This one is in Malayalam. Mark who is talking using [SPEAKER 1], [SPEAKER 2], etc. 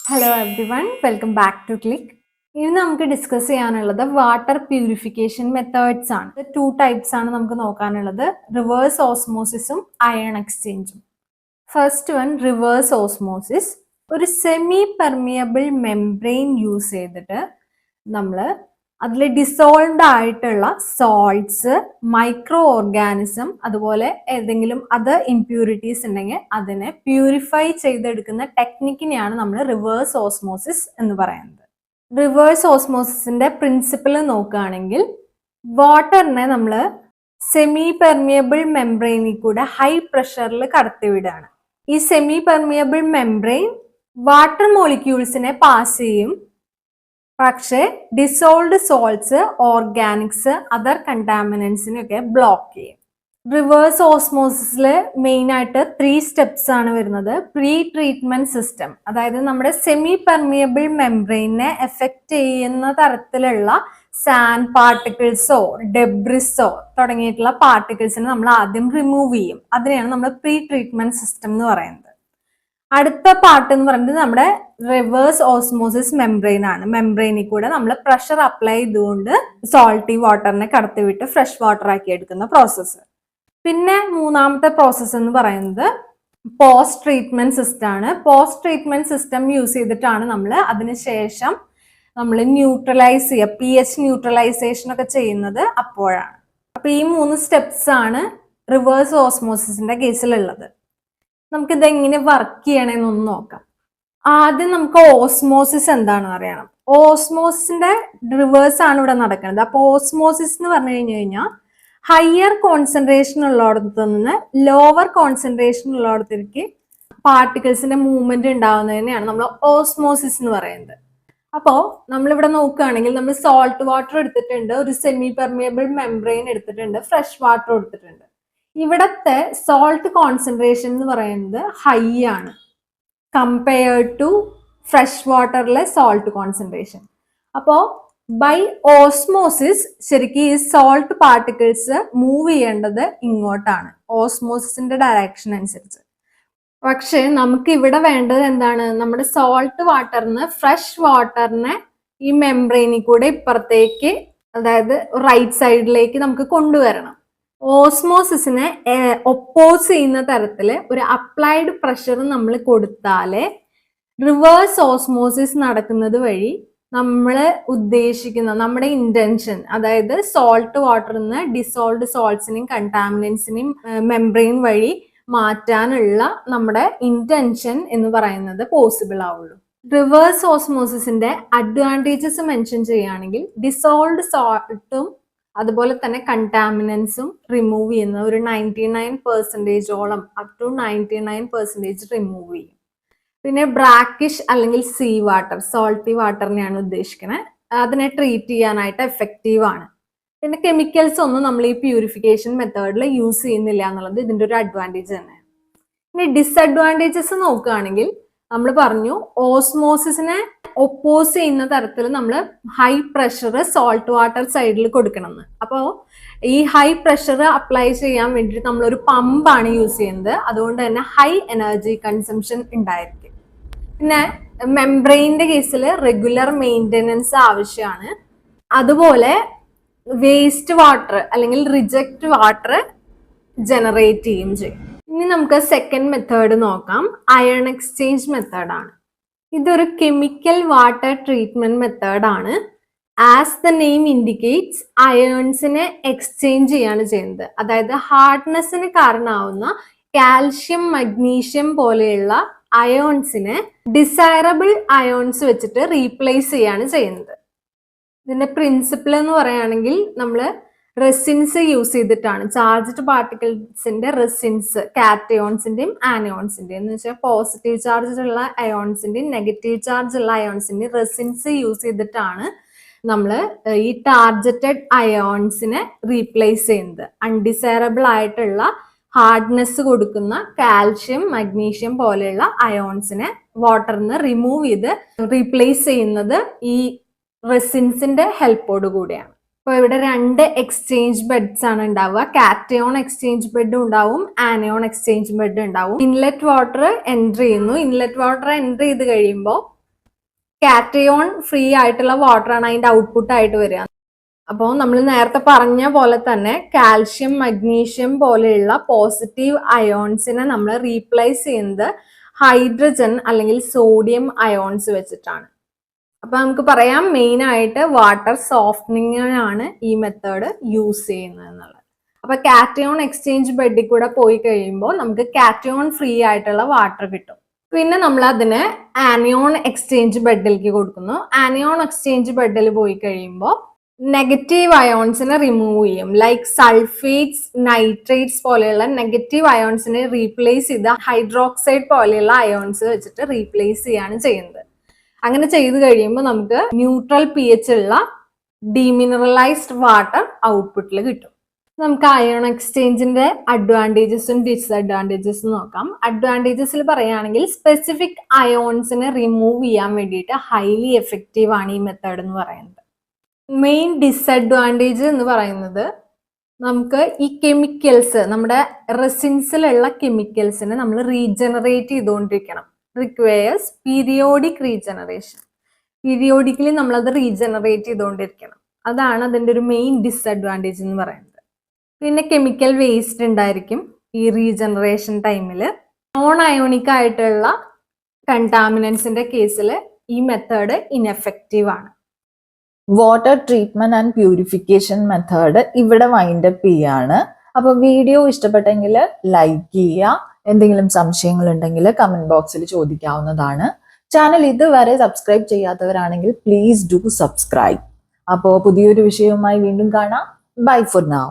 [SPEAKER 1] Hello everyone, welcome back to click. ഇനി നമുക്ക് ഡിസ്കസ് ചെയ്യാനുള്ളത് വാട്ടർ പ്യൂരിഫിക്കേഷൻ മെത്തേഡ്സ് ആണ്. ടു ടൈപ്സ് ആണ് നമുക്ക് നോക്കാനുള്ളത്: റിവേഴ്സ് ഓസ്മോസിസും അയൺ എക്സ്ചേഞ്ചും. First one, reverse osmosis. ഒരു സെമി പെർമിയബിൾ മെംബ്രെയിൻ യൂസ് ചെയ്തിട്ട് നമ്മൾ അതിൽ ഡിസോൾവ്ഡ് ആയിട്ടുള്ള സോൾട്ട്സ്, മൈക്രോ ഓർഗാനിസം, അതുപോലെ ഏതെങ്കിലും അതർ ഇംപ്യൂരിറ്റീസ് ഉണ്ടെങ്കിൽ അതിനെ പ്യൂരിഫൈ ചെയ്തെടുക്കുന്ന ടെക്നിക്കിനെയാണ് നമ്മൾ റിവേഴ്സ് ഓസ്മോസിസ് എന്ന് പറയുന്നത്. റിവേഴ്സ് ഓസ്മോസിസിന്റെ പ്രിൻസിപ്പിൾ നോക്കുകയാണെങ്കിൽ, വാട്ടറിനെ നമ്മൾ സെമി പെർമിയബിൾ മെംബ്രെയിനിൽ കൂടെ ഹൈ പ്രഷറിൽ കടത്തിവിടുകയാണ്. ഈ സെമി പെർമിയബിൾ മെംബ്രെയിൻ വാട്ടർ മോളിക്യൂൾസിനെ പാസ് ചെയ്യും, പക്ഷെ ഡിസോൾവ്ഡ് സോൾട്ട്സ്, ഓർഗാനിക്സ്, അതർ കണ്ടാമിനൻസിനെയൊക്കെ ബ്ലോക്ക് ചെയ്യും. റിവേഴ്സ് ഓസ്മോസിസിൽ മെയിൻ ആയിട്ട് 3 സ്റ്റെപ്സ് ആണ് വരുന്നത്. പ്രീ ട്രീറ്റ്മെന്റ് സിസ്റ്റം, അതായത് നമ്മുടെ സെമി പെർമിയബിൾ മെംബ്രെയിനെ എഫക്റ്റ് ചെയ്യുന്ന തരത്തിലുള്ള സാൻഡ് പാർട്ടിക്കിൾസോ ഡെബ്രിസോ തുടങ്ങിയിട്ടുള്ള പാർട്ടിക്കിൾസിനെ നമ്മൾ ആദ്യം റിമൂവ് ചെയ്യും. അതിനെയാണ് നമ്മൾ പ്രീ ട്രീറ്റ്മെന്റ് സിസ്റ്റം എന്ന് പറയുന്നത്. അടുത്ത പാർട്ട് എന്ന് പറയുന്നത് നമ്മുടെ റിവേഴ്സ് ഓസ്മോസിസ് മെംബ്രെയിൻ ആണ്. മെംബ്രെയിനിൽ കൂടെ നമ്മൾ പ്രഷർ അപ്ലൈ ചെയ്തുകൊണ്ട് സോൾട്ടി വാട്ടറിനെ കടത്തിവിട്ട് ഫ്രഷ് വാട്ടർ ആക്കി എടുക്കുന്ന പ്രോസസ്സ്. പിന്നെ മൂന്നാമത്തെ പ്രോസസ്സ് എന്ന് പറയുന്നത് പോസ്റ്റ് ട്രീറ്റ്മെന്റ് സിസ്റ്റം ആണ്. പോസ്റ്റ് ട്രീറ്റ്മെന്റ് സിസ്റ്റം യൂസ് ചെയ്തിട്ടാണ് നമ്മൾ അതിനുശേഷം നമ്മൾ ന്യൂട്രലൈസ് ചെയ്യുക, pH ന്യൂട്രലൈസേഷൻ ഒക്കെ ചെയ്യുന്നത് അപ്പോഴാണ്. അപ്പൊ ഈ 3 സ്റ്റെപ്സ് ആണ് റിവേഴ്സ് ഓസ്മോസിസിന്റെ കേസിലുള്ളത്. നമുക്കിത് എങ്ങനെ വർക്ക് ചെയ്യണമെന്നൊന്ന് നോക്കാം. ആദ്യം നമുക്ക് ഓസ്മോസിസ് എന്താണെന്ന് അറിയണം. ഓസ്മോസിന്റെ റിവേഴ്സ് ആണ് ഇവിടെ നടക്കുന്നത്. അപ്പൊ ഓസ്മോസിസ് എന്ന് പറഞ്ഞു കഴിഞ്ഞാൽ ഹയർ കോൺസെൻട്രേഷൻ ഉള്ളിടത്ത് നിന്ന് ലോവർ കോൺസെൻട്രേഷൻ ഉള്ളിടത്തേക്ക് പാർട്ടിക്കിൾസിന്റെ മൂവ്മെന്റ് ഉണ്ടാവുന്നതിനെയാണ് നമ്മൾ ഓസ്മോസിസ് എന്ന് പറയുന്നത്. അപ്പോൾ നമ്മളിവിടെ നോക്കുകയാണെങ്കിൽ നമ്മൾ സോൾട്ട് വാട്ടർ എടുത്തിട്ടുണ്ട്, ഒരു സെമി പെർമിയബിൾ മെംബ്രെയിൻ എടുത്തിട്ടുണ്ട്, ഫ്രഷ് വാട്ടർ എടുത്തിട്ടുണ്ട്. ഇവിടത്തെ സോൾട്ട് കോൺസെൻട്രേഷൻ എന്ന് പറയുന്നത് ഹൈ ആണ് കമ്പയർഡ് ടു ഫ്രഷ് വാട്ടറിലെ സോൾട്ട് കോൺസെൻട്രേഷൻ. അപ്പോൾ ബൈ ഓസ്മോസിസ് ശരിക്കും ഈ സോൾട്ട് പാർട്ടിക്കിൾസ് മൂവ് ചെയ്യേണ്ടത് ഇങ്ങോട്ടാണ്, ഓസ്മോസിസിന്റെ ഡയറക്ഷൻ അനുസരിച്ച്. പക്ഷെ നമുക്ക് ഇവിടെ വേണ്ടത് എന്താണ്? നമ്മുടെ സോൾട്ട് വാട്ടറിന് ഫ്രഷ് വാട്ടറിനെ ഈ മെംബ്രെയിനിൽ കൂടെ ഇപ്പുറത്തേക്ക്, അതായത് റൈറ്റ് സൈഡിലേക്ക് നമുക്ക് കൊണ്ടുവരണം. ഓസ്മോസിസിനെ ഒപ്പോസ് ചെയ്യുന്ന തരത്തിൽ ഒരു അപ്ലൈഡ് പ്രഷർ നമ്മൾ കൊടുത്താലേ റിവേഴ്സ് ഓസ്മോസിസ് നടക്കുന്നത് വഴി നമ്മൾ ഉദ്ദേശിക്കുന്ന നമ്മുടെ ഇന്റൻഷൻ, അതായത് സോൾട്ട് വാട്ടറിൽ നിന്ന് ഡിസോൾവ്ഡ് സോൾട്ട്സിനെയും കണ്ടാമിനൻസിനെയും മെംബ്രെയിൻ വഴി മാറ്റാനുള്ള നമ്മുടെ ഇന്റൻഷൻ എന്ന് പറയുന്നത് പോസിബിൾ ആവുള്ളൂ. റിവേഴ്സ് ഓസ്മോസിസിന്റെ അഡ്വാൻറ്റേജസ് മെൻഷൻ ചെയ്യുകയാണെങ്കിൽ, ഡിസോൾവ്ഡ് സോൾട്ടും അതുപോലെ തന്നെ കണ്ടാമിനൻസും റിമൂവ് ചെയ്യുന്ന ഒരു 99%ഓളം അപ് ടു 99% റിമൂവ് ചെയ്യും. പിന്നെ ബ്രാക്കിഷ് അല്ലെങ്കിൽ സീ വാട്ടർ, സോൾട്ടി വാട്ടറിനെയാണ് ഉദ്ദേശിക്കുന്നത്, അതിനെ ട്രീറ്റ് ചെയ്യാനായിട്ട് എഫക്റ്റീവ് ആണ്. പിന്നെ കെമിക്കൽസ് ഒന്നും നമ്മൾ ഈ പ്യൂരിഫിക്കേഷൻ മെത്തേഡിൽ യൂസ് ചെയ്യുന്നില്ല എന്നുള്ളത് ഇതിന്റെ ഒരു അഡ്വാൻറ്റേജ് തന്നെയാണ്. ഇനി ഡിസഡ്വാൻറ്റേജസ് നോക്കുകയാണെങ്കിൽ, നമ്മൾ പറഞ്ഞു ഓസ്മോസിസിനെ ഒപ്പോസ് ചെയ്യുന്ന തരത്തിൽ നമ്മൾ ഹൈ പ്രഷർ സോൾട്ട് വാട്ടർ സൈഡിൽ കൊടുക്കണമെന്ന്. അപ്പോൾ ഈ ഹൈ പ്രഷർ അപ്ലൈ ചെയ്യാൻ വേണ്ടിയിട്ട് നമ്മളൊരു പമ്പാണ് യൂസ് ചെയ്യുന്നത്. അതുകൊണ്ട് തന്നെ ഹൈ എനർജി കൺസംഷൻ ഉണ്ടായിരിക്കും. പിന്നെ മെംബ്രെയിൻ്റെ കേസിൽ റെഗുലർ മെയിൻ്റെനൻസ് ആവശ്യമാണ്. അതുപോലെ വേസ്റ്റ് വാട്ടർ അല്ലെങ്കിൽ റിജക്റ്റ് വാട്ടർ ജനറേറ്റ് ചെയ്യും. ഇനി നമുക്ക് സെക്കൻഡ് മെത്തേഡ് നോക്കാം. അയൺ എക്സ്ചേഞ്ച് മെത്തേഡാണ്. ഇതൊരു കെമിക്കൽ വാട്ടർ ട്രീറ്റ്മെന്റ് മെത്തേഡാണ്. ആസ് ദ നെയിം ഇൻഡിക്കേറ്റ്സ്, അയേൺസിനെ എക്സ്ചേഞ്ച് ചെയ്യാണ് ചെയ്യുന്നത്. അതായത് ഹാർഡ്നെസ്സിന് കാരണമാവുന്ന കാൽഷ്യം, മഗ്നീഷ്യം പോലെയുള്ള അയോൺസിനെ ഡിസൈറബിൾ അയോൺസ് വെച്ചിട്ട് റീപ്ലേസ് ചെയ്യാണ് ചെയ്യുന്നത്. ഇതിന്റെ പ്രിൻസിപ്പിൾ എന്ന് പറയുകയാണെങ്കിൽ, നമ്മൾ റെസിൻസ് യൂസ് ചെയ്തിട്ടാണ്, ചാർജ്ഡ് പാർട്ടിക്കിൾസിന്റെ റെസിൻസ്, കാറ്റയോൺസിന്റെയും ആനയോൺസിന്റെയും എന്ന് വെച്ചാൽ പോസിറ്റീവ് ചാർജ് ഉള്ള അയോൺസിന്റെയും നെഗറ്റീവ് ചാർജ് ഉള്ള അയോൺസിന്റെയും റെസിൻസ് യൂസ് ചെയ്തിട്ടാണ് നമ്മൾ ഈ ടാർജറ്റഡ് അയോൺസിനെ റീപ്ലേസ് ചെയ്യുന്നത്. അൺഡിസൈറബിൾ ആയിട്ടുള്ള ഹാർഡ്നെസ് കൊടുക്കുന്ന കാൽഷ്യം, മഗ്നീഷ്യം പോലെയുള്ള അയോൺസിനെ വാട്ടറിൽ നിന്ന് റിമൂവ് ചെയ്ത് റീപ്ലേസ് ചെയ്യുന്നത് ഈ റെസിൻസിന്റെ ഹെൽപ്പോട് കൂടിയാണ്. അപ്പോൾ ഇവിടെ 2 എക്സ്ചേഞ്ച് ബെഡ്സ് ആണ് ഉണ്ടാവുക. കാറ്റയോൺ എക്സ്ചേഞ്ച് ബെഡും ഉണ്ടാവും, ആനയോൺ എക്സ്ചേഞ്ച് ബെഡ് ഉണ്ടാവും. ഇൻലെറ്റ് വാട്ടർ എൻറ്റർ ചെയ്യുന്നു. ഇൻലെറ്റ് വാട്ടർ എൻറ്റർ ചെയ്ത് കഴിയുമ്പോൾ കാറ്റയോൺ ഫ്രീ ആയിട്ടുള്ള വാട്ടറാണ് അതിന്റെ ഔട്ട്പുട്ട് ആയിട്ട് വരിക. അപ്പോൾ നമ്മൾ നേരത്തെ പറഞ്ഞ പോലെ തന്നെ കാൽഷ്യം, മഗ്നീഷ്യം പോലെയുള്ള പോസിറ്റീവ് അയോൺസിനെ നമ്മൾ റീപ്ലേസ് ചെയ്യുന്നത് ഹൈഡ്രജൻ അല്ലെങ്കിൽ സോഡിയം അയോൺസ് വെച്ചിട്ടാണ്. അപ്പൊ നമുക്ക് പറയാം മെയിൻ ആയിട്ട് വാട്ടർ സോഫ്റ്റനിങ്ങിനാണ് ഈ മെത്തേഡ് യൂസ് ചെയ്യുന്നത് എന്നുള്ളത്. അപ്പൊ കാറ്റയോൺ എക്സ്ചേഞ്ച് ബെഡിൽ കൂടെ പോയി കഴിയുമ്പോൾ നമുക്ക് കാറ്റയോൺ ഫ്രീ ആയിട്ടുള്ള വാട്ടർ കിട്ടും. പിന്നെ നമ്മൾ അതിനെ ആനിയോൺ എക്സ്ചേഞ്ച് ബെഡിലേക്ക് കൊടുക്കുന്നു. ആനിയോൺ എക്സ്ചേഞ്ച് ബെഡിൽ പോയി കഴിയുമ്പോൾ നെഗറ്റീവ് അയോൺസിനെ റിമൂവ് ചെയ്യും. ലൈക്ക് സൾഫേറ്റ്സ്, നൈട്രേറ്റ്സ് പോലെയുള്ള നെഗറ്റീവ് അയോൺസിനെ റീപ്ലേസ് ചെയ്ത് ഹൈഡ്രോക്സൈഡ് പോലെയുള്ള അയോൺസ് വെച്ചിട്ട് റീപ്ലേസ് ചെയ്യാണ് ചെയ്യുന്നത്. അങ്ങനെ ചെയ്ത് കഴിയുമ്പോൾ നമുക്ക് ന്യൂട്രൽ pH ഉള്ള ഡീമിനറലൈസ്ഡ് വാട്ടർ ഔട്ട്പുട്ടിൽ കിട്ടും. നമുക്ക് അയോൺ എക്സ്ചേഞ്ചിന്റെ അഡ്വാൻറ്റേജസും ഡിസ്അഡ്വാൻറ്റേജസും നോക്കാം. അഡ്വാൻറ്റേജസിൽ പറയുകയാണെങ്കിൽ സ്പെസിഫിക് അയോൺസിനെ റിമൂവ് ചെയ്യാൻ വേണ്ടിയിട്ട് ഹൈലി എഫക്റ്റീവ് ആണ് ഈ മെത്തേഡ് എന്ന് പറയുന്നത്. മെയിൻ ഡിസ്അഡ്വാൻറ്റേജ് എന്ന് പറയുന്നത് നമുക്ക് ഈ കെമിക്കൽസ്, നമ്മുടെ റെസിൻസിലുള്ള കെമിക്കൽസിനെ നമ്മൾ റീജനറേറ്റ് ചെയ്തുകൊണ്ടിരിക്കണം. Requires periodic regeneration. പീരിയോഡിക്കലി നമ്മളത് റീജനറേറ്റ് ചെയ്തുകൊണ്ടിരിക്കണം. അതാണ് അതിൻ്റെ ഒരു മെയിൻ ഡിസ്അഡ്വാൻറ്റേജ് എന്ന് പറയുന്നത്. പിന്നെ കെമിക്കൽ വേസ്റ്റ് ഉണ്ടായിരിക്കും ഈ റീജനറേഷൻ ടൈമിൽ. നോൺ അയോണിക് ആയിട്ടുള്ള കണ്ടാമിനൻസിന്റെ കേസിൽ ഈ മെത്തേഡ് ഇൻഎഫക്റ്റീവ് ആണ്.
[SPEAKER 2] Water treatment and purification method ഇവിടെ വൈൻഡപ്പ് ചെയ്യാണ്. അപ്പൊ വീഡിയോ ഇഷ്ടപ്പെട്ടെങ്കിൽ ലൈക്ക് ചെയ്യുക. എന്തെങ്കിലും സംശയങ്ങൾ ഉണ്ടെങ്കിൽ കമന്റ് ബോക്സിൽ ചോദിക്കാവുന്നതാണ്. ചാനൽ ഇതുവരെ സബ്സ്ക്രൈബ് ചെയ്യാത്തവരാണെങ്കിൽ പ്ലീസ് ഡു സബ്സ്ക്രൈബ്. അപ്പോൾ പുതിയൊരു വിഷയവുമായി വീണ്ടും കാണാം. Bye for now.